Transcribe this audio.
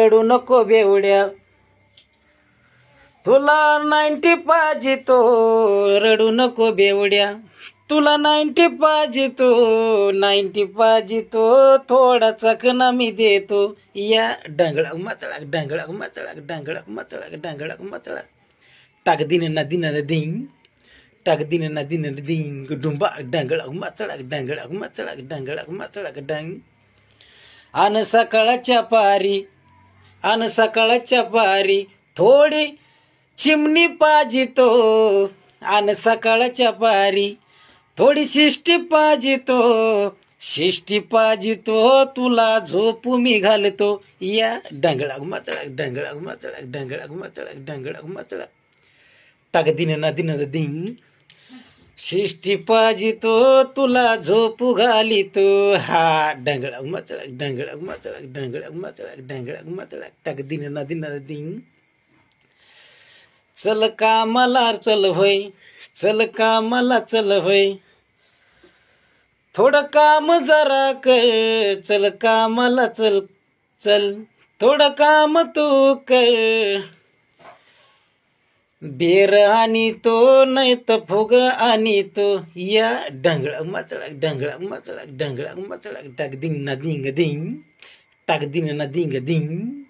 रडू नको बेवड्या, तुला 90 पाहिजे तो. रडू नको बेवड्या, तुला 90 पाहिजे तो. 90 पाहिजे तो. थोडा चकना मी देतो. या डंगळक मचळक डंगळक मचळक डंगळक मचळक डंगळक मचळक. टाक दिन ना दिन दिंग, टाक दिन ना दिन दिंग डुंबा डंगळक मचळक डंगळक मचळक डंगळक मचळक डंग. अन सकाळच्या पारी, अन सकाळच्या पारी थोडी चिमणी पाहिजे तो. अन सकाळच्या पारी थोडी शिष्टी पाहिजे तो. शिष्टी पाहिजे तो, तुला झोपू मी घालतो. या डंगळक मचळक डंगळक मचळक डंगळक मचळक डंगळक मचळक. टाक दिन ना दिन दिंग, शिष्टी पाहिजे तो, तुला झोपू घालितो. हा डंगळक मचळक डंगळक मचळक डंगळक मचळक डंगळक मचळक. टाक दिन ना दिन दिंग. चल कामाला चल होय, चल कामाला चल होय, थोडं काम जरा कर. चल कामाला चल, चल थोडं काम तू कर. बेर आणि तो नाही तर फुग आणि तो. या डंगळक मचळक डंगळक मचळक डंगळक मचळक. टाक दिन ना दिंग दिंग, टाक दिन ना दिंग दिंग.